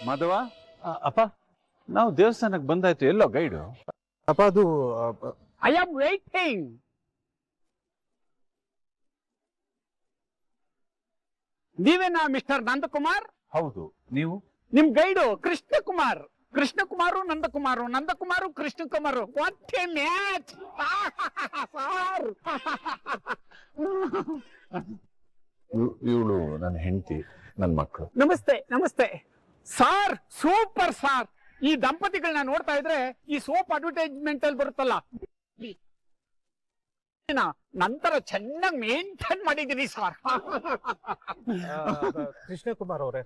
ಮಾಧವ, ಅಪ್ಪ ನಾವು ದೇವಸ್ಥಾನಕ್ಕೆ ಬಂದಾಯ್ತು, ಎಲ್ಲೋ ಗೈಡು? ಅಪ್ಪ ಅದು ಐ ಆಮ್ ವೇಟಿಂಗ್. ನೀವೇನಾ ಮಿಸ್ಟರ್ ನಂದಕುಮಾರ್? ಹೌದು, ನೀವು? ನಿಮ್ guide Krishnakumar. Krishnakumar Nandakumar, Nandakumar Krishnakumar. What a match sir. ಇವಳು ನನ್ನ ಹೆಂಡತಿ, ನನ್ನ ಮಕ್ಕಳು. ನಮಸ್ತೆ ನಮಸ್ತೆ ಸಾರ್. Super sir. ಈ ದಂಪತಿಗಳನ್ನ ನೋಡ್ತಾ ಇದ್ರೆ ಈ ಸೋಪ್ ಅಡ್ವರ್ಟೈಸ್ಮೆಂಟ್ ಅಲ್ಲಿ ಬರುತ್ತಲ್ಲ, ನಂತರ ಚೆನ್ನಾಗಿ ಮೇಂಟೈನ್ ಮಾಡಿದೀನಿ ಸಾರ್. ಕೃಷ್ಣಕುಮಾರ್ ಅವರೇ,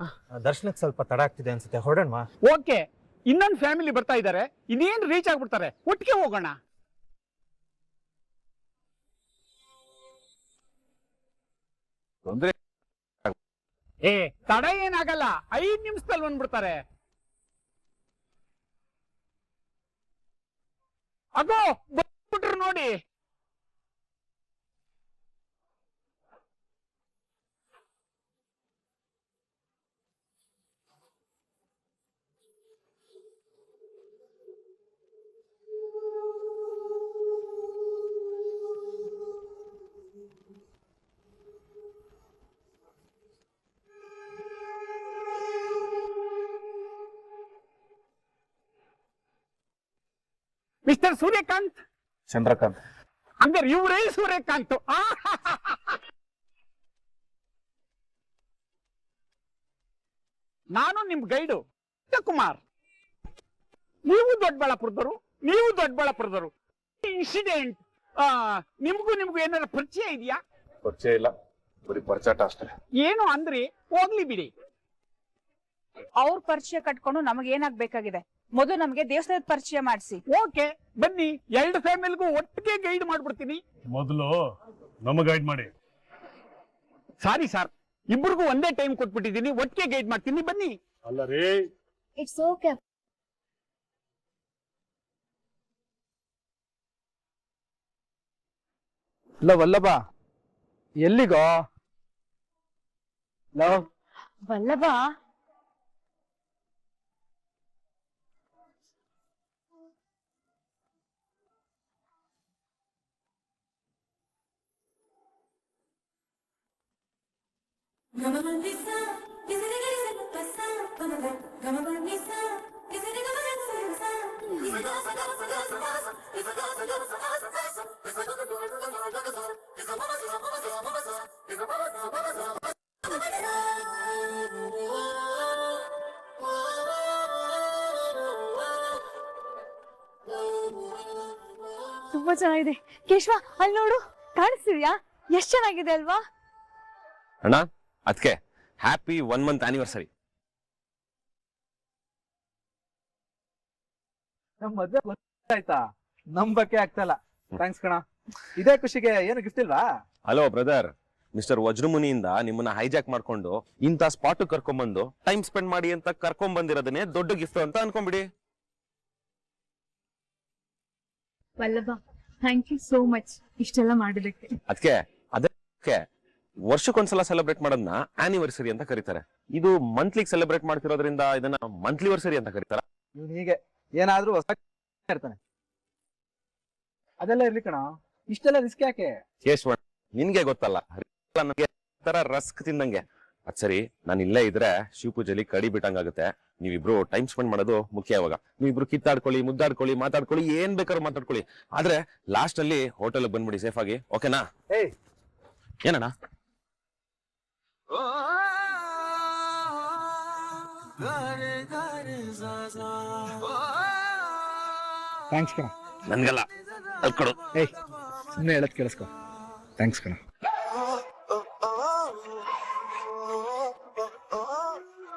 ದರ್ಶನಕ್ಕೆ ಸ್ವಲ್ಪ ತಡ ಆಗ್ತಿದೆ ಅನ್ಸುತ್ತೆ, ಹೊರಡೋಣ. ಓಕೆ, ಇನ್ನೊಂದು ಫ್ಯಾಮಿಲಿ ಬರ್ತಾ ಇದ್ದಾರೆ, ಇನ್ನೇನು ರೀಚ್ ಆಗ್ಬಿಡ್ತಾರೆ, ಒಟ್ಟಿಗೆ ಹೋಗೋಣ. ತೊಂದ್ರೆ ಏ ತಡ ಏನಾಗಲ್ಲ, 5 ನಿಮಿಷದಲ್ಲಿ ಬಂದ್ಬಿಡ್ತಾರೆ. ಅಗೋ ಬಂದ್ಬಿಟ್ರು ನೋಡಿ. ಮಿಸ್ಟರ್ ಸೂರ್ಯಕಾಂತ್. ಚಂದ್ರಕಾಂತ್. ಹಂಗಾರೆ ಇವರೇ ಸೂರ್ಯಕಾಂತ್. ನಾನು ನಿಮ್ ಗೈಡು ಕುಮಾರ್. ನೀವು ದೊಡ್ಡಬಳ್ಳಾಪುರದವರು, ನೀವು ದೊಡ್ಡಬಳ್ಳಾಪುರದವರು. ಇನ್ಸಿಡೆಂಟ್ ನಿಮ್ಗೂ ಏನಾರ ಪರಿಚಯ ಇದೆಯಾ? ಪರಿಚಯ ಇಲ್ಲ, ಬರೀ ಪರಿಚಾಟ ಅಷ್ಟೇ. ಏನು ಅಂದ್ರಿ? ಹೋಗ್ಲಿ ಬಿಡಿ. ಅವ್ರ ಪರಿಚಯ ಕಟ್ಕೊಂಡು ನಮಗೆ ಏನಾಗ್ಬೇಕಾಗಿದೆ? ಮೊದಲು ನಮಗೆ ದೇವಸ್ಥಾನದ ಪರಿಚಯ ಮಾಡಿಸಿ. ಓಕೆ ಬನ್ನಿ, 2 ಫ್ಯಾಮಿಲಿಗೂ ಒಟ್ಟಿಗೆ ಗೈಡ್ ಮಾಡ್ಬಿಡ್ತೀನಿ. ಮೊದಲು ನಮ ಗೈಡ್ ಮಾಡಿ. ಸಾರಿ ಸರ್, ಇಬ್ಬರಿಗೂ ಒಂದೇ ಟೈಮ್ ಕೊಟ್ಬಿಟ್ಟಿದ್ದೀನಿ, ಒಟ್ಟಿಗೆ ಗೈಡ್ ಮಾಡ್ತೀನಿ, ಬನ್ನಿ. ಅಲ್ಲ ರೀ, ಇಟ್ಸ್ ಓಕೆ. ವಲ್ಲಭ, ಎಲ್ಲಿಗೋ? ವಲ್ಲಭ, ತುಂಬಾ ಚೆನ್ನಾಗಿದೆ. ಕೇಶವ, ಅಲ್ಲಿ ನೋಡು, ಕಾಣಿಸ್ತಿದ್ಯಾ? ಎಷ್ಟ್ ಚೆನ್ನಾಗಿದೆ ಅಲ್ವಾ? ಅಣ್ಣ, ಅದಕ್ಕೆ ಹ್ಯಾಪಿ 1 month ಆನಿವರ್ಸರಿ. ನಮ್ ಮದ್ವೆ ಆಯ್ತಾ? ನಂಬಕ್ಕೆ ಆಗ್ತಲ್ಲ. ಥ್ಯಾಂಕ್ಸ್ ಕಣ. ಇದೇ ಖುಷಿಗೆ ಏನು ಗಿಫ್ಟ್ ಇಲ್ವಾ? ಹಲೋ ಬ್ರದರ್, ಮಿಸ್ಟರ್ ವಜ್ರಮುನಿಯಿಂದ ನಿಮ್ಮನ್ನ ಹೈಜಾಕ್ ಮಾಡ್ಕೊಂಡು ಇಂಥ ಸ್ಪಾಟ್ ಕರ್ಕೊಂಡ್ಬಂದು ಟೈಮ್ ಸ್ಪೆಂಡ್ ಮಾಡಿ ಅಂತ ಕರ್ಕೊಂಡ್ ಬಂದಿರೋದನ್ನೇ ದೊಡ್ಡ ಗಿಫ್ಟ್ ಅಂತ ಅನ್ಕೊಂಡ್ಬಿಡಿ. Vallabha, thank you so much ಇಷ್ಟೆಲ್ಲ ಮಾಡಿದಕ್ಕೆ. ಅದಕ್ಕೆ ವರ್ಷಕ್ಕೊಂದ್ಸಲ ಸೆಲೆಬ್ರೇಟ್ ಮಾಡೋದನ್ನ ಆನಿವರ್ಸರಿ ಅಂತ ಕರೀತಾರೆ. ಇದು ಮಂತ್ಲಿ ಸೆಲೆಬ್ರೇಟ್ ಮಾಡ್ತಿರೋದ್ರಿಂದ ಇದನ್ನ ಮಂತ್ಲಿ ವರ್ಸರಿ ಅಂತ ಕರೀತಾರ. ಇವ್ನು ಹೀಗೆ ಏನಾದ್ರೂ ಹೊಸ ಇರ್ತಾನೆ. ಅದೆಲ್ಲ ಇರ್ಲಿ ಕಣ, ಇಷ್ಟೆಲ್ಲ ರಿಸ್ಕ್ ಯಾಕೆ? ಕೇಶವಣ್ಣ, ನಿನ್ಗೆ ಗೊತ್ತಲ್ಲ, ನನಗೆ ತರ ರಸ್ಕ್ ತಿಂದಂಗೆ. ಅದ್ ಸರಿ, ನಾನು ಇಲ್ಲೇ ಇದ್ರೆ ಶಿವಪೂಜೆಲಿ ಕಡಿ ಬಿಟ್ಟಂಗಾಗುತ್ತೆ. ನೀವಿಬ್ರು ಟೈಮ್ ಸ್ಪೆಂಡ್ ಮಾಡೋದು ಮುಖ್ಯ. ಇವಾಗ ನೀವಿಬ್ರು ಕಿತ್ತಾಡ್ಕೊಳ್ಳಿ, ಮುದ್ದಾಡ್ಕೊಳ್ಳಿ, ಮಾತಾಡ್ಕೊಳ್ಳಿ, ಏನ್ ಬೇಕಾದ್ರೂ ಮಾತಾಡ್ಕೊಳ್ಳಿ. ಆದ್ರೆ ಲಾಸ್ಟ್ ಅಲ್ಲಿ ಹೋಟೆಲ್ ಬಂದ್ಬಿಡಿ ಸೇಫ್ ಆಗಿ, ಓಕೆನಾ? ಏನಣ್ಣ? ಥ್ಯಾಂಕ್ಸ್ ಕಣ. ನನ್ಗಲ್ಲ ಅಲ್ಕೊಡು. ಏಯ್ ಸುಮ್ಮನೆ ಹೇಳೋದು ಕೇಳಿಸ್ಕೊ. ಥ್ಯಾಂಕ್ಸ್ ಕಣ.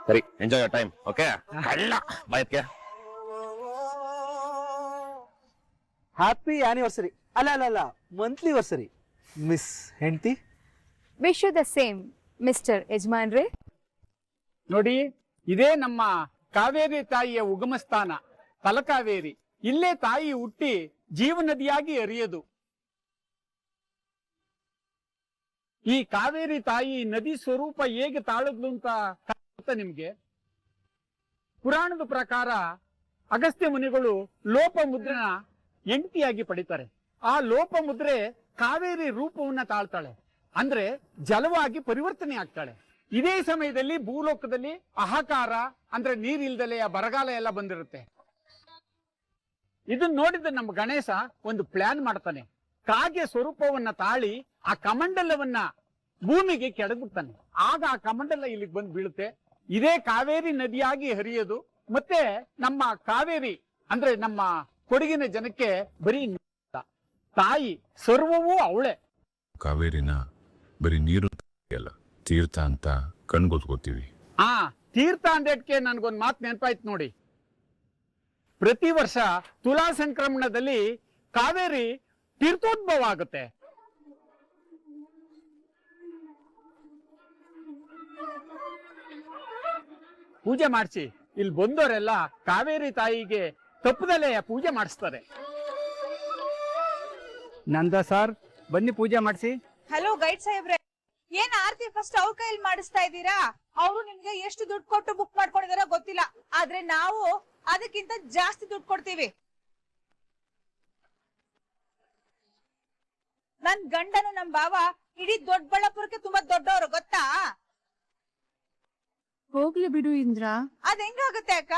ಸರಿ, ಎಂಜಾಯ್ ಯೋರ್ ಟೈಮ್. ಓಕೆ, ಬಾಯತ್ಗೆ. Happy anniversary. ಅಲ್ಲ ಮಂತ್ಲಿ ವರ್ಸರಿ ಮಿಸ್ ಹೆಂಡ್ತಿ. Wish you the same mister ಯಜಮಾನ್ರೆ. ನೋಡಿ, ಇದೇ ನಮ್ಮ ಕಾವೇರಿ ತಾಯಿಯ ಉಗಮ ಸ್ಥಾನ ತಲಕಾವೇರಿ. ಇಲ್ಲೇ ತಾಯಿ ಹುಟ್ಟಿ ಜೀವನದಿಯಾಗಿ ಹರಿಯೋದು. ಈ ಕಾವೇರಿ ತಾಯಿ ನದಿ ಸ್ವರೂಪ ಹೇಗೆ ತಾಳದ್ಲು ಅಂತ ಗೊತ್ತಾ ನಿಮ್ಗೆ? ಪುರಾಣದ ಪ್ರಕಾರ ಅಗಸ್ತ್ಯ ಮುನಿಗಳು ಲೋಪ ಮುದ್ರೆನ ಹೆಂಡತಿಯಾಗಿ ಪಡಿತಾರೆ. ಆ ಲೋಪ ಮುದ್ರೆ ಕಾವೇರಿ ರೂಪವನ್ನ ತಾಳ್ತಾಳೆ, ಅಂದ್ರೆ ಜಲವಾಗಿ ಪರಿವರ್ತನೆ ಆಗ್ತಾಳೆ. ಇದೇ ಸಮಯದಲ್ಲಿ ಭೂಲೋಕದಲ್ಲಿ ಹಾಹಾಕಾರ ಅಂದ್ರೆ ನೀರಿಲ್ದಲೆ ಆ ಬರಗಾಲ ಎಲ್ಲ ಬಂದಿರುತ್ತೆ. ಇದನ್ನ ನೋಡಿದ ನಮ್ಮ ಗಣೇಶ ಒಂದು ಪ್ಲಾನ್ ಮಾಡ್ತಾನೆ. ಕಾಗೆ ಸ್ವರೂಪವನ್ನ ತಾಳಿ ಆ ಕಮಂಡಲವನ್ನ ಭೂಮಿಗೆ ಕೆಡಗುತ್ತಾನೆ. ಆಗ ಆ ಕಮಂಡಲ ಇಲ್ಲಿಗೆ ಬಂದು ಬೀಳುತ್ತೆ. ಇದೇ ಕಾವೇರಿ ನದಿಯಾಗಿ ಹರಿಯೋದು. ಮತ್ತೆ ನಮ್ಮ ಕಾವೇರಿ ಅಂದ್ರೆ ನಮ್ಮ ಕೊಡಗಿನ ಜನಕ್ಕೆ ಬರೀ ತಾಯಿ, ಸರ್ವವೂ ಅವಳೆ. ಕಾವೇರಿನ ಬರೀ ನೀರು ಅಲ್ಲ, ತೀರ್ಥ ಅಂತ ಕಣ್ಗೊತ್ಕೋತೀವಿ. ತೀರ್ಥ ಅಂದೇಟ್ಗೆ ನನ್ಗೊಂದ್ ಮಾತು ನೆನಪಾಯ್ತು ನೋಡಿ. ಪ್ರತಿ ವರ್ಷ ತುಲಾ ಸಂಕ್ರಮಣದಲ್ಲಿ ಕಾವೇರಿ ತೀರ್ಥೋದ್ಭವ ಆಗುತ್ತೆ. ಪೂಜೆ ಮಾಡಿಸಿ ಇಲ್ಲಿ ಬಂದವರೆಲ್ಲ ಕಾವೇರಿ ತಾಯಿಗೆ ತಪ್ಪದಲ್ಲೇ ಪೂಜೆ ಮಾಡಿಸ್ತಾರೆ. ನಂದ ಸರ್ ಬನ್ನಿ ಪೂಜೆ ಮಾಡಿಸಿ. ಹಲೋ ಗೈಡ್ ಸಾಹೇಬ್ರೆ, ಏನ್ ಆರ್ತಿ ಫಸ್ಟ್ ಅವ್ರ ಕೈಯಲ್ಲಿ ಮಾಡಿಸ್ತಾ ಇದ್ದೀರಾ? ಅವರು ನಿಮ್ಗೆ ಎಷ್ಟು ದುಡ್ಡು ಕೊಟ್ಟು ಬುಕ್ ಮಾಡ್ಕೊಂಡಿದಾರೋ ಗೊತ್ತಿಲ್ಲ, ಆದ್ರೆ ನಾವು ಅದಕ್ಕಿಂತ ಜಾಸ್ತಿ ದುಡ್ಡು ಕೊಡ್ತೀವಿ. ನನ್ ಗಂಡನು ನಮ್ ಬಾವ ಇಡೀ ದೊಡ್ಡಬಳ್ಳಾಪುರಕ್ಕೆ ತುಂಬಾ ದೊಡ್ಡವರು ಗೊತ್ತಾ? ಹೋಗ್ಲಿ ಬಿಡು ಇಂದ್ರ. ಅದ್ ಹೆಂಗಾಗುತ್ತೆ ಅಕ್ಕ?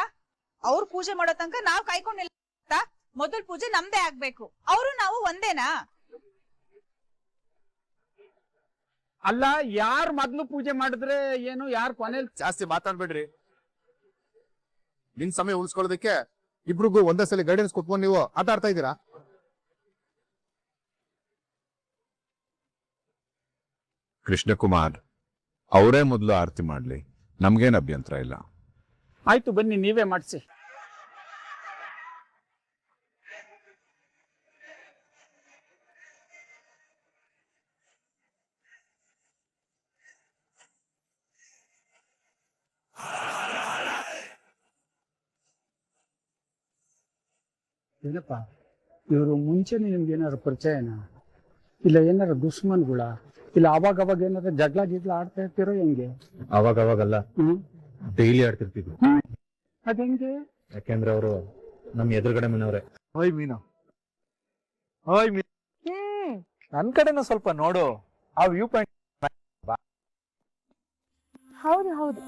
ಅವ್ರು ಪೂಜೆ ಮಾಡೋ ತನಕ ನಾವ್ ಕಾಯ್ಕೊಂಡಿಲ್ಲ. ಮೊದಲ್ ಪೂಜೆ ನಮ್ದೇ ಆಗ್ಬೇಕು. ಅವರು ನಾವು ಒಂದೇನಾ? ಅಲ್ಲ, ಯಾರ್ ಮೊದ್ಲು ಪೂಜೆ ಮಾಡಿದ್ರೆ ಏನು, ಯಾರು ಕೊನೆಯಲ್ಲಿ? ಜಾಸ್ತಿ ಮಾತಾಡ್ಬೇಡ್ರಿ. ನಿನ್ ಸಮಯ ಉಳಿಸ್ಕೊಳ್ಳೋದಕ್ಕೆ ಇಬ್ರಿಗೂ ಒಂದೇ ಸಲ ಗೈಡೆನ್ಸ್ ಕೊಟ್ಕೊಂಡು ನೀವು ಆಟ ಆಡ್ತಾ ಇದ್ದೀರಾ. ಕೃಷ್ಣಕುಮಾರ್ ಅವರೇ ಮೊದಲು ಆರತಿ ಮಾಡ್ಲಿ, ನಮ್ಗೇನ್ ಅಭ್ಯಂತರ ಇಲ್ಲ. ಆಯ್ತು, ಬನ್ನಿ ನೀವೇ ಮಾಡಿಸಿ. ಏನಪ್ಪ, ಇವರು ಮುಂಚೆನೆ ನಿಮ್ಗೆ ಏನಾದ್ರು ಪರಿಚಯನಾ? ಇಲ್ಲ ಏನಾರ ದುಶ್ಮನ್ಗಳ? ಇಲ್ಲ ಅವಾಗ ಏನಾದ್ರು ಜಗಳ ಗಿಗ್ಲ ಆಡ್ತಾ ಇರ್ತಿರೋ ಹೆಂಗೆ? ಅವಾಗಲ್ಲ, ಡೈಲಿ ಆಡ್ತಿರ್ತಿದ್ವಿ. ಅതെಂಗೆ? ಯಾಕೆಂದ್ರೆ ಅವರು ನಮ್ ಎದುರುಗಡೆ ಮನೆಯವ್ರೆ. ಓಯ್ ಮೀನು, ಓಯ್ ಮೀನು, ನನ್ ಕಡೆನೂ ಸ್ವಲ್ಪ ನೋಡು. ಆ ವ್ಯೂ ಪಾಯಿಂಟ್. ಹೌದು,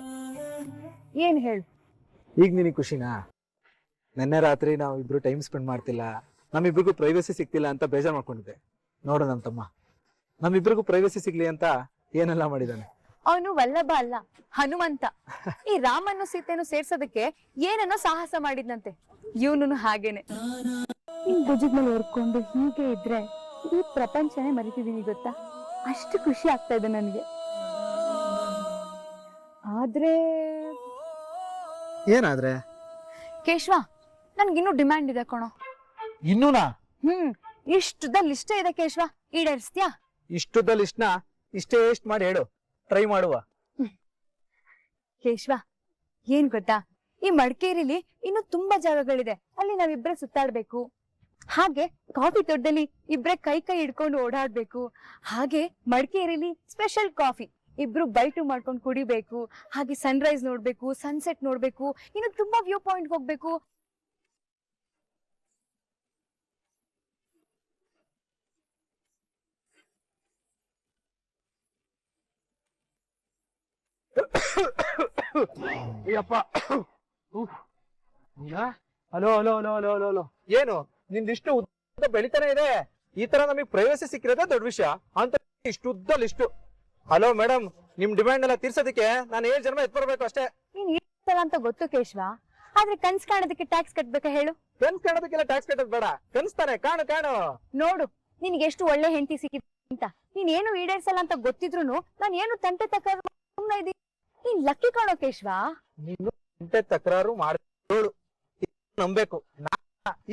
ಏನ್ ಹೇಳು? ಈಗ ನಿನಗೆ ಖುಷಿನಾ? ನೆನ್ನೆ ರಾತ್ರಿ ನಾವು ಇಬ್ರು ಟೈಮ್ ಸ್ಪೆಂಡ್ ಮಾಡ್ತಿಲ್ಲ, ನಮ್ಮಿಬ್ರಿಗೂ ಪ್ರೈವಸಿ ಸಿಗ್ತಿಲ್ಲ ಅಂತ ಬೇಜಾರ್ ಮಾಡ್ಕೊಂಡಿದ್ದೆ. ನೋಡು ನನ್ ತಮ್ಮ, ನಮ್ಮಿಬ್ರಿಗೂ ಪ್ರೈವಸಿ ಸಿಗ್ಲಿ ಅಂತ ಏನೆಲ್ಲ ಮಾಡಿದಾನೆ. ಅವನು ವಲ್ಲಭ ಅಲ್ಲ, ಹನುಮಂತ. ಈ ರಾಮನ್ನು ಸೀತೆಯನ್ನು ಸೇರ್ಸೋದಕ್ಕೆ ಏನನ್ನೋ ಸಾಹಸ ಮಾಡಿದ್ನಂತೆ. ಇವನು ಹಾಗೇನೆ. ನಿನ್ ಭುಜದ ಮೇಲೆ ಹೊರ್ಕೊಂಡು ಹೀಗೆ ಇದ್ರೆ ಈ ಪ್ರಪಂಚನೇ ಮರಿತಿದೀನಿ ಗೊತ್ತಾ? ಅಷ್ಟು ಖುಷಿ ಆಗ್ತಾ ಇದೆ ನನಗೆ. ಆದ್ರೆ ಏನಾದ್ರೆ? ಕೇಶವ, ನನ್ಗಿನ್ನೂ ಡಿಮ್ಯಾಂಡ್ ಇದೆ ಕಣೋ. ಇನ್ನೂನಾ? ಇಷ್ಟುದ ಲಿಸ್ಟೇ ಇದೆ ಕೇಶವ, ಈಡೇರಿಸ್ತೀಯಾ? ಇಷ್ಟುದ್ದ ಲಿಸ್ಟ್ನ ಇಷ್ಟೇ ಎಷ್ಟ್ ಮಾಡಿ ಹೇಳು, ಟ್ರೈ ಮಾಡುವ. ಕೇಶವ, ಏನ್ ಗೊತ್ತಾ, ಈ ಮಡಿಕೇರಿಲಿ ಇನ್ನು ತುಂಬಾ ಜಾಗಗಳಿದೆ, ಅಲ್ಲಿ ನಾವಿಬ್ರೆ ಸುತ್ತಾಡ್ಬೇಕು. ಹಾಗೆ ಕಾಫಿ ತೋಟದಲ್ಲಿ ಇಬ್ರೆ ಕೈ ಹಿಡ್ಕೊಂಡು ಓಡಾಡ್ಬೇಕು. ಹಾಗೆ ಮಡಿಕೇರಿಲಿ ಸ್ಪೆಷಲ್ ಕಾಫಿ ಇಬ್ರು ಬೈಟು ಮಾಡ್ಕೊಂಡು ಕುಡಿಬೇಕು. ಹಾಗೆ ಸನ್ರೈಸ್ ನೋಡ್ಬೇಕು, ಸನ್ಸೆಟ್ ನೋಡ್ಬೇಕು, ಇನ್ನು ತುಂಬಾ ವ್ಯೂ ಪಾಯಿಂಟ್ ಹೋಗ್ಬೇಕು. Hello hello hello hello hello hello, ಏನು ನಿಂದಿಷ್ಟು ಉದ್ದ ಬೆಳಿತಾನೆ ಇದೆ. ಈ ತರ ನಮಗೆ ಪ್ರೈವಸಿ ಸಿಕ್ಕಿರೋದೇ ದೊಡ್ಡ ವಿಷಯ ಅಂತ ಇಷ್ಟು ಉದ್ದ ಲಿಸ್ಟು. ಹಲೋ ಮೇಡಮ್, ನಿಮ್ ಡಿಮ್ಯಾಂಡ್ ಎಲ್ಲ ತೀರ್ಸೋದಕ್ಕೆ ನಾನು 7 ಜನ್ಮ ಎತ್ ಬರ್ಬೇಕು ಅಷ್ಟೇ. ನೀನ್ ಅಂತ ಗೊತ್ತು ಕೇಶವ, ಆದ್ರೆ ಕನ್ಸ್ ಕಾಣೋದಕ್ಕೆ ಟ್ಯಾಕ್ಸ್ ಕಟ್ಬೇಕಾ ಹೇಳು? ಕನ್ಸ್ ಕಾಣೋದಕ್ಕೆಲ್ಲ ಟ್ಯಾಕ್ಸ್ ಕಟ್ಟೋದ್ ಬೇಡ, ಕನ್ಸ್ತಾನೆ ಕಾಣು ಕಾಣು. ನೋಡು ನಿನ್ಗೆ ಎಷ್ಟು ಒಳ್ಳೆ ಹೆಂಡತಿ ಸಿಕ್ಕಿದೆ ಅಂತ. ನೀನ್ ಏನು ಈಡೇರ್ಸಲ್ಲ ಅಂತ ಗೊತ್ತಿದ್ರು ನಾನು ಏನು ತಂಟೆ ತಕರಾರು ಸುಮ್ನೆ ಇದೀನಿ. ನೀನ್ ಲಕ್ಕಿ ಕಾಣೋ ಕೇಶ್ವ. ನೀನು ತಂಟೆ ತಕರಾರು ಮಾಡೋಳು ನಂಬೇಕು.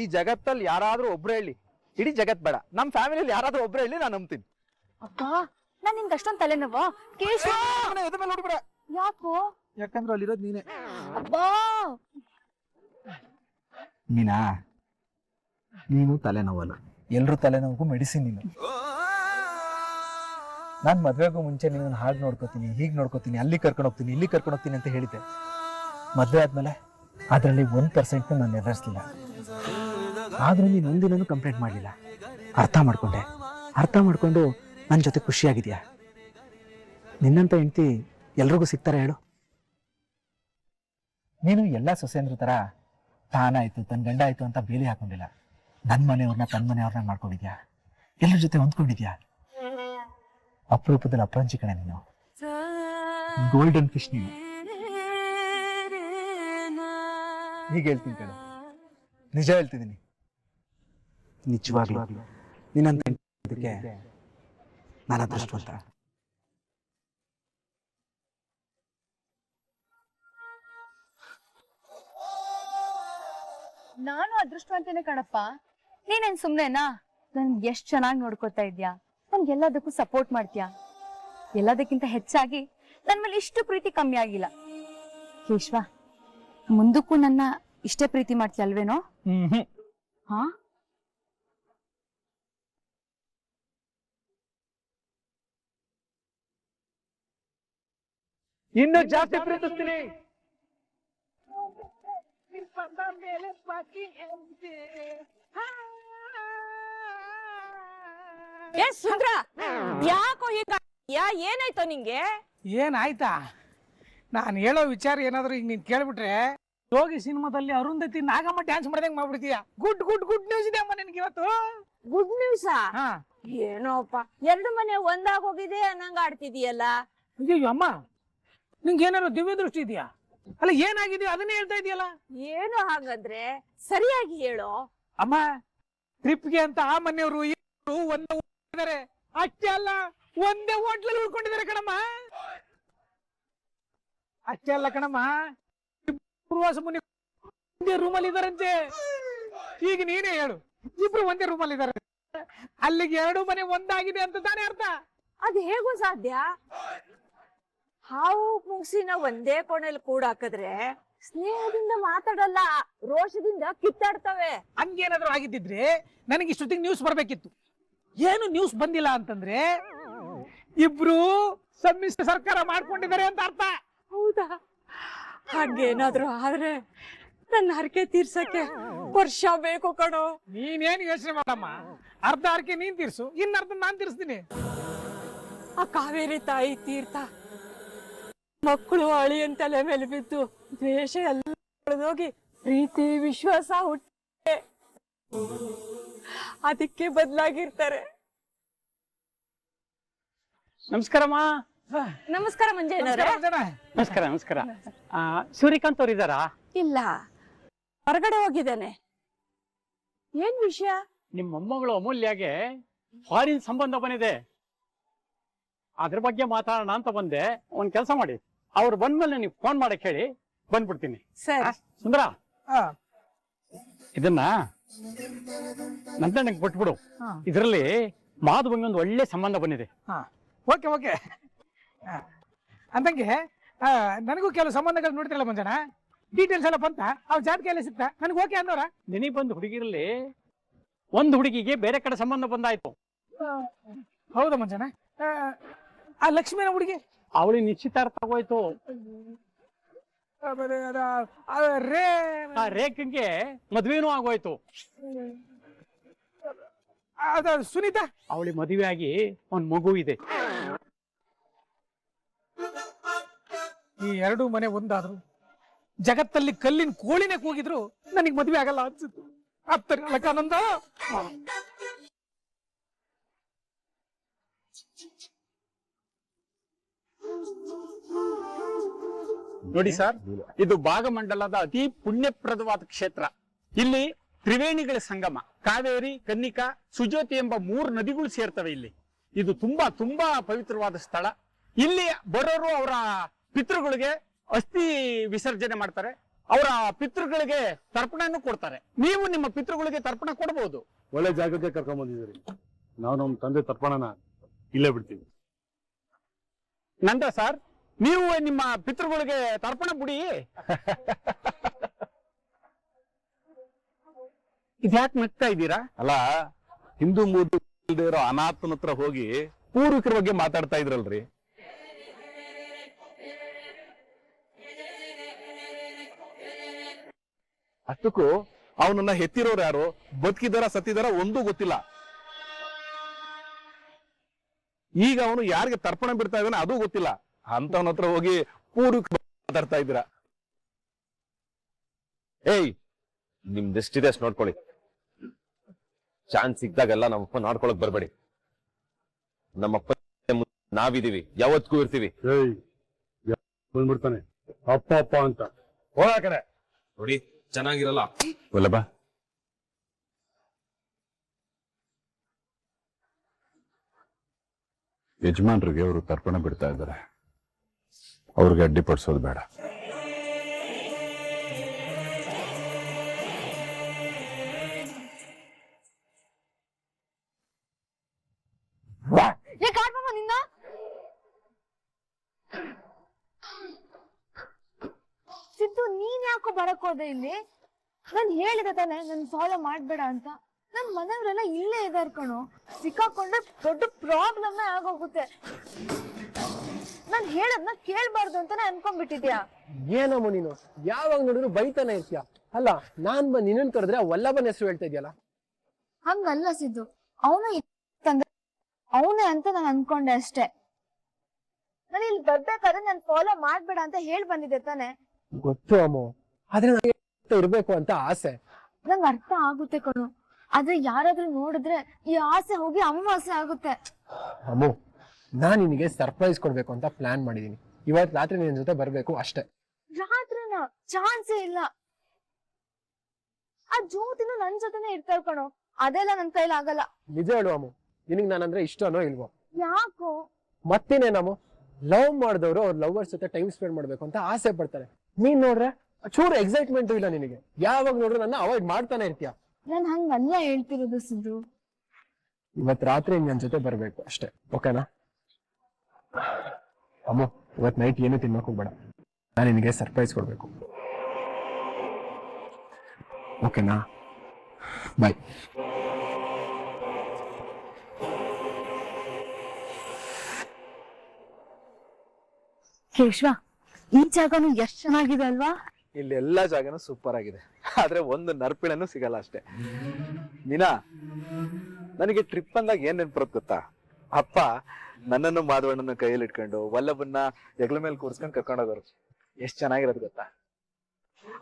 ಈ ಜಗತ್ತಲ್ಲಿ ಯಾರಾದ್ರೂ ಒಬ್ರು ಹೇಳಿ, ಇಡೀ ಜಗತ್ ಬೇಡ, ನಮ್ ಫ್ಯಾಮಿಲಿಯಲ್ಲಿ ಯಾರಾದ್ರೂ ಒಬ್ರು ಹೇಳಿ ನಾನು ನಂಬ್ತೀನಿ. ಅಪ್ಪ ನಾನ್ ನಿನ್ಗೆ ಅಷ್ಟೊಂದ್ ತಲೆನೋವ ಕೇಶ್ವ. ಎದೆ ಮೇಲೆ ನೋಡ್ಬಿಡ. ಯಾಕೋ? ಯಾಕಂದ್ರೆ ಅಲ್ಲಿರೋದ್ ನೀನೆ. ಅಬ್ಬಾ ಮೀನಾ, ನೀನು ತಲೆನೋವಲ್ಲ, ಎಲ್ರು ತಲೆನೋವು ಮೆಡಿಸಿನ್ ನೀನು. ನಾನ್ ಮದ್ವೆಗೂ ಮುಂಚೆ ನೀನು ಹಾಗೆ ನೋಡ್ಕೋತೀನಿ, ಹೀಗ್ ನೋಡ್ಕೋತೀನಿ, ಅಲ್ಲಿ ಕರ್ಕೊಂಡು ಹೋಗ್ತೀನಿ, ಇಲ್ಲಿ ಕರ್ಕೊಂಡು ಹೋಗ್ತೀನಿ ಅಂತ ಹೇಳಿದ್ದೆ. ಮದ್ವೆ ಆದ್ಮೇಲೆ ಅದ್ರಲ್ಲಿ 1% ನಾನು ಎದುರಿಸ್ಲಿಲ್ಲ. ಆದ್ರೆ ನೀನು ಒಂದಿನೂ ಕಂಪ್ಲೇಂಟ್ ಮಾಡ್ಲಿಲ್ಲ. ಅರ್ಥ ಮಾಡ್ಕೊಂಡು ನನ್ನ ಜೊತೆ ಖುಷಿಯಾಗಿದ್ಯಾ? ನಿನ್ನಂತ ಹೆಂಡತಿ ಎಲ್ರಿಗೂ ಸಿಗ್ತಾರೆ ಹೇಳು? ನೀನು ಎಲ್ಲಾ ಸೊಸೆಂದ್ರ ತರ ತಾನಾಯ್ತು ತನ್ನ ಗಂಡ ಆಯ್ತು ಅಂತ ಬೇಲಿ ಹಾಕೊಂಡಿಲ್ಲ. ನನ್ ಮನೆಯವ್ರನ್ನ ತನ್ನ ಮನೆಯವ್ರನ್ನ ಮಾಡ್ಕೊಂಡಿದ್ಯಾ, ಎಲ್ಲರ ಜೊತೆ ಹೊಂದ್ಕೊಂಡಿದ್ಯಾ. ಅಪರೂಪದಲ್ಲಿ ಅಪರಂಜಿ ಕಣೆ ನೀನು, ಗೋಲ್ಡನ್ ಫಿಶ್ ನೀನು. ಹೀಗೆ ಹೇಳ್ತೀನಿ ಕಣೆ, ನಿಜ ಹೇಳ್ತಿದ್ದೀನಿ. ನಿಜವಾಗ್ಲೂ ನೀನಂತ ಇದಕ್ಕೆ ನಾನು ಅದೃಷ್ಟವಂತ. ನಾನು ಅದೃಷ್ಟವಂತನೇ ಕಣಪ್ಪ. ನೀನೇನ್ ಸುಮ್ನೆನಾ? ನನ್ಗೆ ಎಷ್ಟ್ ಚೆನ್ನಾಗಿ ನೋಡ್ಕೋತಾ ಇದ್ಯಾ, ನನ್ಗೆ ಎಲ್ಲದಕ್ಕೂ ಸಪೋರ್ಟ್ ಮಾಡ್ತೀಯಾ. ಎಲ್ಲದಕ್ಕಿಂತ ಹೆಚ್ಚಾಗಿ ನನ್ ಮೇಲೆ ಇಷ್ಟು ಪ್ರೀತಿ ಕಮ್ಮಿ ಆಗಿಲ್ಲ. ಕೇಶ್ವ, ಮುಂದಕ್ಕೂ ನನ್ನ ಇಷ್ಟೇ ಪ್ರೀತಿ ಮಾಡ್ತೀಯ ಅಲ್ವೇನೋ? ಹಾ, ಇನ್ನು ಜಾಸ್ತಿ ಪ್ರೀತಿಸ್ತೀನಿ. ಸುಂದ್ರ, ಯಾಕೋ ಹೀಗ? ಏನಾಯ್ತೋ ನಿಂಗೆ? ಏನಾಯ್ತಾ? ನಾನು ಹೇಳೋ ವಿಚಾರ ಏನಾದ್ರು ಈಗ ನೀನ್ ಕೇಳ್ಬಿಟ್ರೆ ಯೋಗಿ ಸಿನಿಮಾದಲ್ಲಿ ಅರುಂಧತಿ ನಾಗಮ್ಮ ಡ್ಯಾನ್ಸ್ ಮಾಡ್ದಂಗ್ ಮಾಡ್ಬಿಡ್ತೀಯ. ಗುಡ್ ಗುಡ್ ಗುಡ್ ನ್ಯೂಸ್ ಇದೆ ಅಮ್ಮ ನಿನ್ಗೆ ಇವತ್ತು. ಗುಡ್ ನ್ಯೂಸಾ? ಹಾ, ಏನೋಪ್ಪ, 2 ಮನೆ ಒಂದಾಗೋಗಿದೆ ಅನ್ನಂಗ ಆಡ್ತಿದೀಯಲ್ಲ. ಅಯ್ಯೋ ಅಮ್ಮ, ನಿಂಗೆ ಏನಾದ್ರು ದಿವ್ಯ ದೃಷ್ಟಿ ಇದೆಯಾ? ಅಲ್ಲ ಏನಾಗಿದೆಯೋ ಅದನ್ನೇ ಹೇಳ್ತಾ ಇದೆಯಲ್ಲ. ಏನು ಹಾಗಾದ್ರೆ ಸರಿಯಾಗಿ ಹೇಳೋ. ಅಮ್ಮ, ಟ್ರಿಪ್ಗೆ ಅಂತ ಆ ಮನೆಯವರು ಒಂದೇ ಅಷ್ಟೇ ಅಲ್ಲ, ಒಂದೇ ಹೋಟ್ಲಲ್ಲಿ ಉಳ್ಕೊಂಡಿದ್ದಾರೆ ಕಣಮ್ಮ. ಅಷ್ಟೇ ಅಲ್ಲ ಕಣಮ್ಮ, ಪ್ರವಾಸ ಮುನಿ ಒಂದೇ ರೂಮಲ್ಲಿ ಇದಾರಂತೆ. ಈಗ ನೀನೇ ಹೇಳು, ಇಬ್ರು ಒಂದೇ ರೂಮಲ್ಲಿ ಇದಾರೆ, ಅಲ್ಲಿಗೆ 2 ಮನೆ ಒಂದಾಗಿದೆ ಅಂತ ತಾನೇ ಅರ್ಥ? ಅದ್ ಹೇಗೂ ಸಾಧ್ಯ? ಹಾವು ಮುಗಿಸಿನ ಒಂದೇ ಕೋಣೆಯಲ್ಲಿ ಕೂಡಾಕಿದ್ರೆ ಸ್ನೇಹದಿಂದ ಮಾತಾಡಲ್ಲ, ರೋಷದಿಂದ ಕಿತ್ತಾಡ್ತವೆ. ಹಂಗೇನಾದ್ರು ಆಗಿದ್ದಿದ್ರೆ ನನಗೆ ಇಷ್ಟೊತ್ತಿಗೆ ನ್ಯೂಸ್ ಬರ್ಬೇಕಿತ್ತು. ಏನು ನ್ಯೂಸ್ ಬಂದಿಲ್ಲ ಅಂತಂದ್ರೆ ಇಬ್ರು ಸಮ್ಮಿಶ್ರ ಸರ್ಕಾರ ಮಾಡ್ಕೊಂಡಿದ್ದಾರೆ ಅಂತ ಅರ್ಥ. ಹೌದಾ? ಹಾಗೇನಾದ್ರು ಆದ್ರೆ ನನ್ನ ಹರಕೆ ತೀರ್ಸಕ್ಕೆ ವರ್ಷ ಬೇಕು ಕಣೋ. ನೀನೇನು ಯೋಚನೆ ಮಾಡಮ್ಮ, ಅರ್ಧ ಹರಕೆ ನೀನ್ ತೀರ್ಸು, ಇನ್ನರ್ಧ ನಾನ್ ತೀರ್ಸ್ತೀನಿ. ಆ ಕಾವೇರಿ ತಾಯಿ ತೀರ್ಥ ಮಕ್ಕಳು ಅಳಿಯನ್ ತಲೆ ಮೇಲೆ ಬಿದ್ದು ದ್ವೇಷ ಎಲ್ಲ ಕಳೆದೋಗಿ ಪ್ರೀತಿ ವಿಶ್ವಾಸ ಹುಟ್ಟೆ, ಅದಕ್ಕೆ ಬದಲಾಗಿರ್ತಾರೆ. ನಮಸ್ಕಾರಮ್ಮ. ನಮಸ್ಕಾರ ಮಂಜೇನವ್ರೆ. ನಮಸ್ಕಾರ ನಮಸ್ಕಾರ. ಸೂರ್ಯಕಾಂತ್ ಅವ್ರು ಇದ್ದಾರಾ? ಇಲ್ಲ, ಹೊರಗಡೆ ಹೋಗಿದ್ದಾನೆ. ಏನ್ ವಿಷಯ? ನಿಮ್ಮ ಮೊಮ್ಮಗಳು ಅಮೂಲ್ಯಗೆ ಫಾರಿನ್ ಸಂಬಂಧ ಬಂದಿದೆ, ಅದ್ರ ಬಗ್ಗೆ ಮಾತಾಡೋಣ ಅಂತ ಬಂದೆ. ಒಂದ್ ಕೆಲಸ ಮಾಡಿ, ಅವ್ರು ಬಂದ್ಮೇಲೆ ನೀವು ಫೋನ್ ಮಾಡಕ್ ಹೇಳಿ, ಬಂದ್ಬಿಡ್ತೀನಿ. ಸರಿ. ಸುಂದರ, ಇದನ್ನ ನಂತಣ್ಣಗೆ ಕೊಟ್ಬಿಡು. ಇದ್ರಲ್ಲಿ ಮಾಧುವಂಗೆ ಒಂದು ಒಳ್ಳೆ ಸಂಬಂಧ ಬಂದಿದೆ. Okay okay. ಅಂದಂಗೆ ನನಗೂ ಕೆಲವು ಸಂಬಂಧಗಳು ನೋಡ್ತಿರಲ್ಲ ಮಂಜಣ್ಣ, ಡೀಟೇಲ್ಸ್ ಎಲ್ಲ ಬಂತ, ಅವ್ರ ಜಾತಕ ಸಿಗ್ತಾ ನನಗೆ ಓಕೆ ಅಂದವ್ರ. ನಿನಗೆ ಬಂದು ಹುಡುಗಿರಲ್ಲಿ ಒಂದು ಹುಡುಗಿಗೆ ಬೇರೆ ಕಡೆ ಸಂಬಂಧ ಬಂದಾಯ್ತು. ಹೌದಾ ಮಂಜಣ್ಣ? ಆ ಲಕ್ಷ್ಮೀನ ಹುಡುಗಿ ಅವಳಿ ನಿಶ್ಚಿತಾರ್ಥ ಆಗೋಯ್ತು. ರೇಖೆಗೆ ಮದ್ವೆನೂ ಆಗೋಯ್ತು. ಸುನೀತಾ ಅವಳಿ ಮದುವೆ ಆಗಿ ಒಂದ್ ಮಗು ಇದೆ. ಈ 2 ಮನೆ ಒಂದಾದ್ರು ಜಗತ್ತಲ್ಲಿ ಕಲ್ಲಿನ ಕೋಳಿನೇ ಕೂಗಿದ್ರು ನನಗೆ ಮದುವೆ ಆಗಲ್ಲ ಅನ್ಸುತ್ತೆ. ಅತ್ತನಂದ ನೋಡಿ ಸರ್, ಇದು ಭಾಗಮಂಡಲದ ಅತಿ ಪುಣ್ಯಪ್ರದವಾದ ಕ್ಷೇತ್ರ. ಇಲ್ಲಿ ತ್ರಿವೇಣಿಗಳ ಸಂಗಮ. ಕಾವೇರಿ, ಕನ್ನಿಕಾ, ಸುಜೋತಿ ಎಂಬ 3 ನದಿಗಳು ಸೇರ್ತವೆ ಇಲ್ಲಿ. ಇದು ತುಂಬಾ ತುಂಬಾ ಪವಿತ್ರವಾದ ಸ್ಥಳ. ಇಲ್ಲಿ ಬರೋರು ಅವರ ಪಿತೃಗಳಿಗೆ ಅಸ್ಥಿ ವಿಸರ್ಜನೆ ಮಾಡ್ತಾರೆ, ಅವರ ಪಿತೃಗಳಿಗೆ ತರ್ಪಣನೂ ಕೊಡ್ತಾರೆ. ನೀವು ನಿಮ್ಮ ಪಿತೃಗಳಿಗೆ ತರ್ಪಣ ಕೊಡಬಹುದು. ಒಳ್ಳೆ ಜಾಗಕ್ಕೆ ಕರ್ಕೊಂಡ್ ಬಂದಿದ್ದೀರಿ. ನಾವು ನಮ್ಮ ತಂದೆ ತರ್ಪಣನ ಇಲ್ಲೇ ಬಿಡ್ತೀವಿ. ನಂದ ಸರ್, ನೀವು ನಿಮ್ಮ ಪಿತೃಗಳಿಗೆ ತರ್ಪಣ ಬಿಡಿ. ಇದ್ಯಾಕೆ ನಗ್ತಾ ಇದ್ದೀರಾ? ಅಲ್ಲ, ಹಿಂದೂ ಮೂರ್ತಿ ಇಲ್ದೇ ಇರೋ ಅನಾಥನ ಹತ್ರ ಹೋಗಿ ಪೂರ್ವಿಕರ ಬಗ್ಗೆ ಮಾತಾಡ್ತಾ ಇದ್ರಲ್ರಿ. ಅಷ್ಟಕ್ಕೂ ಅವನನ್ನ ಹೆತ್ತಿರೋರು ಯಾರು, ಬದುಕಿದಾರ ಸತ್ತಿದಾರ ಒಂದೂ ಗೊತ್ತಿಲ್ಲ. ಈಗ ಅವನು ಯಾರಿಗೆ ತರ್ಪಣ ಬಿಡ್ತಾ ಇದ್ದಾನೆ ಅದು ಗೊತ್ತಿಲ್ಲ. ಅಂತವನ ಹತ್ರ ಹೋಗಿ ಪೂರ್ವಿಕ ಮಾತಾಡ್ತಾ ಇದ್ದೀರಾ. ಏಯ್, ನಿಮ್ದೆಷ್ಟಿದೆ ಅಷ್ಟು ನೋಡ್ಕೊಳ್ಳಿ. ಚಾನ್ಸ್ ಸಿಕ್ದಾಗೆಲ್ಲ ನಮ್ಮಪ್ಪ ನೋಡ್ಕೊಳಕ್ ಬರ್ಬೇಡಿ. ನಮ್ಮಪ್ಪ ನಾವಿದೀವಿ, ಯಾವತ್ತಿಗೂ ಇರ್ತೀವಿ. ಬಂದ್ಬಿಡ್ತಾನೆ ಅಪ್ಪ ಅಪ್ಪ ಅಂತ. ಹೋಗ ಕಡೆ ನೋಡಿ, ಚೆನ್ನಾಗಿರಲ್ಲ. ವಲ್ಲಭ, ಯಜಮಾನ್ರಿಗೆ ಅವರು ತರ್ಪಣ ಬಿಡ್ತಾ ಇದ್ದಾರೆ, ಅವ್ರಿಗೆ ಅಡ್ಡಿಪಡಿಸೋದು ಬೇಡ. ನಿನ್ನ ಸಿದ್ದು, ನೀನ್ ಯಾಕೋ ಬರಕ್ ಹೋದೆ ಇಲ್ಲಿ? ನಾನ್ ಹೇಳಿದೆ ತಾನೆ ನನ್ ಫಾಲೋ ಮಾಡ್ಬೇಡ ಅಂತ. ನನ್ ಮನೆಯವರೆಲ್ಲ ಇಲ್ಲೇ ಇದಾರ್ ಕಣೋ. ಸಿಕ್ಕಾಕೊಂಡ್ರೆ ದೊಡ್ಡ ಪ್ರಾಬ್ಲಮ್ ಆಗೋಗುತ್ತೆ. ನಾನ್ ಹೇಳದ್ನ ಕೇಳ್ಬಾರ್ದು ಅಂತಾನೆ ಅನ್ಕೊಂಡ್ಬಿಟ್ಟಿದ್ಯಾ? ಏನಮ್ಮ ನೀನು ಯಾವಾಗ ನೋಡಿದ್ರು ಬೈತಾನೆ ಇರ್ತೀಯ. ಅಲ್ಲ, ನಾನ್ ಬಂದ್ ನಿನ್ನನ್ ಕರೆದ್ರೆ ವಲ್ಲಭನ ಹೆಸರು ಹೇಳ್ತಾ ಇದೆಯಲ್ಲ. ಹಂಗಲ್ಲ ಸಿದ್ದು, ಅವನೇ ಅಂತ ನಾನು ಅನ್ಕೊಂಡೆ ಅಷ್ಟೇ. ನಾನು ಇಲ್ಲಿ ಬರ್ಬೇಕಾದ್ರೆ ನನ್ ಫಾಲೋ ಮಾಡ್ಬೇಡ ಅಂತ ಹೇಳ್ ಬಂದಿದ್ದೆ ತಾನೆ. ಗೊತ್ತು ಅಮ್ಮ, ಆದ್ರೆ ನನಗೆ ಇರ್ಬೇಕು ಅಂತ ಆಸೆ. ನಂಗೆ ಅರ್ಥ ಆಗುತ್ತೆ ಕಣು, ಆದ್ರೆ ಯಾರಾದ್ರೂ ನೋಡಿದ್ರೆ ಈ ಆಸೆ ಹೋಗಿ ಅಮಾವಾಸ್ಯೆ ಆಗುತ್ತೆ. ಅಮ್ಮ, ನಾನ್ ನಿನಗೆ ಸರ್ಪ್ರೈಸ್ ಕೊಡ್ಬೇಕು ಅಂತ ಪ್ಲಾನ್ ಮಾಡಿದೀನಿ. ಇವತ್ ರಾತ್ರಿ ನಿನ್ ಜೊತೆ ಬರ್ಬೇಕು ಅಷ್ಟೇ. ರಾತ್ರಿನ ಚಾನ್ಸೇ ಇಲ್ಲ. ಆ ಜ್ಯೋತಿನೂ ನನ್ ಜೊತೆನೆ ಇರ್ತಾಳ ಕಣೋ. ಅದೆಲ್ಲ ನನ್ ಕೈಲಿ ಆಗಲ್ಲ. ನಿಜ ಹೇಳು ಅಮ್ಮ, ನಿನಗ್ ನಾನಂದ್ರೆ ಇಷ್ಟನೋ ಇಲ್ವೋ? ಯಾಕೋ? ಮತ್ತೇನೇನಮ್ಮ, ಲವ್ ಮಾಡಿದವರು ಅವ್ರ ಲವರ್ಸ್ ಜೊತೆ ಟೈಮ್ ಸ್ಪೆಂಡ್ ಮಾಡ್ಬೇಕು ಅಂತ ಆಸೆ ಪಡ್ತಾರೆ. ನೀನ್ ನೋಡ್ರೆ ಚೂರು ಎಕ್ಸೈಟ್ಮೆಂಟ್ ಇಲ್ಲ ನಿನಗೆ. ಯಾವಾಗ ನೋಡ್ರೆ ನನ್ನ ಅವಾಯ್ಡ್ ಮಾಡ್ತಾನೆ ಇರ್ತೀಯ. ನಾನ್ ಹಂಗಲ್ಲ ಹೇಳ್ತಿರೋದು ಸಿದ್ದು. ಇವತ್ ರಾತ್ರಿ ನನ್ ಜೊತೆ ಬರ್ಬೇಕು ಅಷ್ಟೇ, ಓಕೆನಾ? ಅಮ್ಮ, ಇವತ್ ನೈಟ್ ಏನು ತಿನ್ನಕ್ ಹೋಗ್ಬೇಡ. ನಾನು ನಿನಗೆ ಸರ್ಪ್ರೈಸ್ ಕೊಡ್ಬೇಕು, ಓಕೆನಾ? ಬಾಯ್. ಕೇಶವ, ಈ ಜಾಗನು ಎಷ್ಟ್ ಚೆನ್ನಾಗಿದೆ ಅಲ್ವಾ? ಇಲ್ಲಿ ಎಲ್ಲಾ ಜಾಗನೂ ಸೂಪರ್ ಆಗಿದೆ, ಆದ್ರೆ ಒಂದು ನರ್ಪಿಳನ್ನು ಸಿಗಲ್ಲ ಅಷ್ಟೇ. ಮೀನಾ, ನನಗೆ ಟ್ರಿಪ್ ಅಂದಾಗ ಏನ್ ನೆನ್ಪುರತ್ ಗೊತ್ತಾ? ಅಪ್ಪ ನನ್ನನ್ನು ಮಾಧವಣ್ಣನ ಕೈಯಲ್ಲಿ ಇಟ್ಕೊಂಡು ವಲ್ಲಭನ್ನ ಹೆಗ್ಲ ಮೇಲೆ ಕೂರ್ಸ್ಕೊಂಡು ಕರ್ಕೊಂಡು ಹೋಗೋರು. ಎಷ್ಟ್ ಚೆನ್ನಾಗಿರೋದು ಗೊತ್ತಾ?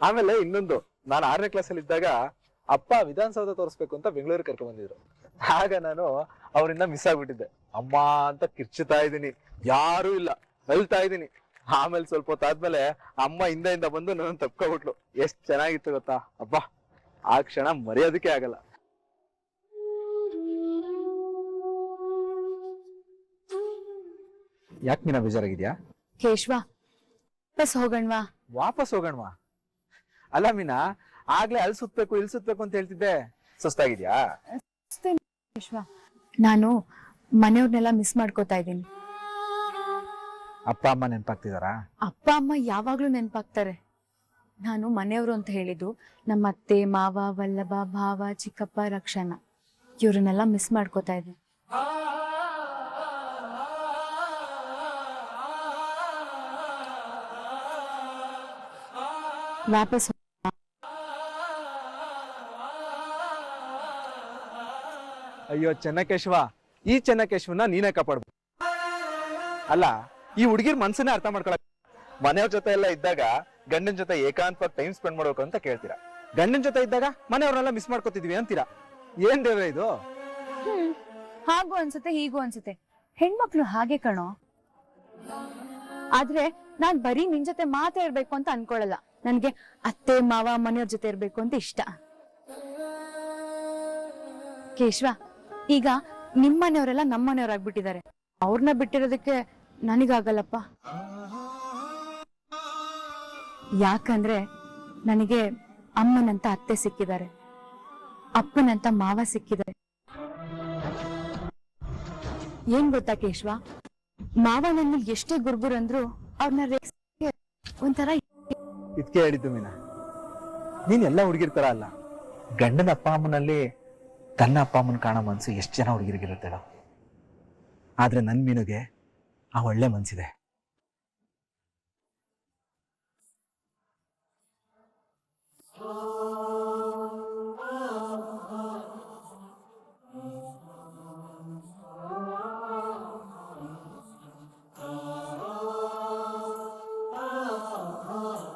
ಆಮೇಲೆ ಇನ್ನೊಂದು, ನಾನು 6ನೇ ಕ್ಲಾಸಲ್ಲಿ ಇದ್ದಾಗ ಅಪ್ಪ ವಿಧಾನಸೌಧ ತೋರಿಸ್ಬೇಕು ಅಂತ ಬೆಂಗಳೂರಿಗೆ ಕರ್ಕೊಂಡ್ ಬಂದಿದ್ರು. ಆಗ ನಾನು ಅವರಿಂದ ಮಿಸ್ ಆಗ್ಬಿಟ್ಟಿದ್ದೆ. ಅಮ್ಮ ಅಂತ ಕಿರ್ಚುತ್ತಾ ಇದ್ದೀನಿ, ಯಾರು ಇಲ್ಲ, ಅಳ್ತಾ ಇದ್ದೀನಿ. ಆಮೇಲೆ ಸ್ವಲ್ಪ ಹೊತ್ತಾದ್ಮೇಲೆ ಅಮ್ಮ ಹಿಂದೆಯಿಂದ ಬಂದು ನನ್ನ ತಪ್ಕೊಬಿಟ್ಲು. ಎಷ್ಟ್ ಚೆನ್ನಾಗಿತ್ತು ಗೊತ್ತಾ? ಅಬ್ಬಾ, ಆ ಕ್ಷಣ ಮರೆಯೋದಕ್ಕೆ ಆಗಲ್ಲ. ಯಾಕೆ ಮೀನಾ ಬೇಜಾರಾಗಿದ್ಯಾ? ಕೇಶವ, ವಾಪಸ್ ಹೋಗಣ್ವಾ? ವಾಪಸ್ ಹೋಗಣ್ವಾ? ಅಲ್ಲ ಮೀನಾ, ಆಗ್ಲೇ ಅಲ್ಲಿ ಸುತ್ಬೇಕು ಇಲ್ಲಿ ಸುತ್ಬೇಕು ಅಂತ ಹೇಳ್ತಿದ್ದೆ, ಸುಸ್ತಾಗಿದ್ಯಾ? ಕೇಶವ, ನಾನು ಮನೆಯವ್ರನ್ನೆಲ್ಲ ಮಿಸ್ ಮಾಡ್ಕೋತಾ ಇದ್ದೀನಿ. ಅಪ್ಪ ಅಮ್ಮ ನೆನ್ಪಾಗ್ತಿದಾರಾ? ಅಪ್ಪ ಅಮ್ಮ ಯಾವಾಗ್ಲೂ ನೆನ್ಪಾಗ್ತಾರೆ. ನಾನು ಮನೆಯವರು ಅಂತ ಹೇಳಿದ್ದು ನಮ್ಮ ಅತ್ತೆ, ಮಾವ, ವಲ್ಲಭ, ಭಾವ, ಚಿಕ್ಕಪ್ಪ, ರಕ್ಷಣ, ಇವ್ರನ್ನೆಲ್ಲ ಮಿಸ್ ಮಾಡ್ಕೋತಾ ಇದ್ದೀನಿ. ವಾಪಸ್ ಅಯ್ಯೋ ಚೆನ್ನಕೇಶವ, ಈ ಚೆನ್ನಕೇಶವನ ನೀನೇ ಕಾಪಾಡ್ಬೇಕು. ಅಲ್ಲ, ಈ ಹುಡುಗಿರ್ ಮನ್ಸನ್ನೇ ಅರ್ಥ ಮಾಡ್ಕೊಳಕ್. ಮನೆಯವ್ರ ಜೊತೆ ಎಲ್ಲ ಇದ್ದಾಗ ಗಂಡನ ಜೊತೆ ಏಕಾಂತವಾಗಿ ಟೈಮ್ ಸ್ಪೆಂಡ್ ಮಾಡ್ಬೇಕು ಅಂತ ಕೇಳ್ತೀರಾ, ಗಂಡನ ಜೊತೆ ಇದ್ದಾಗ ಮನೆಯವ್ರನ್ನೆಲ್ಲ ಮಿಸ್ ಮಾಡ್ಕೋತಿದೀವಿ ಅಂತೀರಾ. ಏನ್ ದೇವ್ರೆ ಇದು? ಹಾಗೂ ಅನ್ಸುತ್ತೆ, ಹೀಗೂ ಅನ್ಸುತ್ತೆ. ಹೆಣ್ಮಕ್ಳು ಹಾಗೆ ಕಣೋ. ಆದ್ರೆ ನಾನ್ ಬರೀ ನಿನ್ ಜೊತೆ ಮಾತಾಡ್ಬೇಕು ಅಂತ ಅನ್ಕೊಳಲ್ಲ. ನನ್ಗೆ ಅತ್ತೆ ಮಾವ ಮನೆಯವ್ರ ಜೊತೆ ಇರ್ಬೇಕು ಅಂತ ಇಷ್ಟ. ಕೇಶವ, ಈಗ ನಿಮ್ಮನೆಯವರೆಲ್ಲ ನಮ್ಮನೆಯವ್ರಾಗ್ಬಿಟ್ಟಿದ್ದಾರೆ. ಅವ್ರನ್ನ ಬಿಟ್ಟಿರೋದಕ್ಕೆ ನನಗಾಗಲ್ಲಪ್ಪ. ಯಾಕಂದ್ರೆ ನನಗೆ ಅಮ್ಮನಂತ ಅತ್ತೆ ಸಿಕ್ಕಿದ್ದಾರೆ, ಅಪ್ಪನಂತ ಮಾವ ಸಿಕ್ಕಿದ್ದಾರೆ. ಏನ್ ಗೊತ್ತಾ ಕೇಶವ, ಮಾವ ನನ್ನ ಎಷ್ಟೇ ಗುರ್ಗುರ್ ಅಂದ್ರು ಅವ್ರನ್ನ ಒಂಥರ. ಇದಕ್ಕೆ ಹೇಳಿದ್ದು ಮೀನಾ, ನೀನ್ ಎಲ್ಲ ಹುಡುಗಿರ್ ತರ ಅಲ್ಲ. ಗಂಡನ ಅಪ್ಪ ಅಮ್ಮನಲ್ಲಿ ತನ್ನ ಅಪ್ಪ ಅಮ್ಮನ ಕಾಣೋ ಮನ್ಸು ಎಷ್ಟು ಜನ ಹುಡುಗಿರಿಗಿರುತ್ತೇಳೋ. ಆದ್ರೆ ನನ್ ಮೀನುಗೆ ಆ ಒಳ್ಳೆ ಮನ್ಸಿದೆ.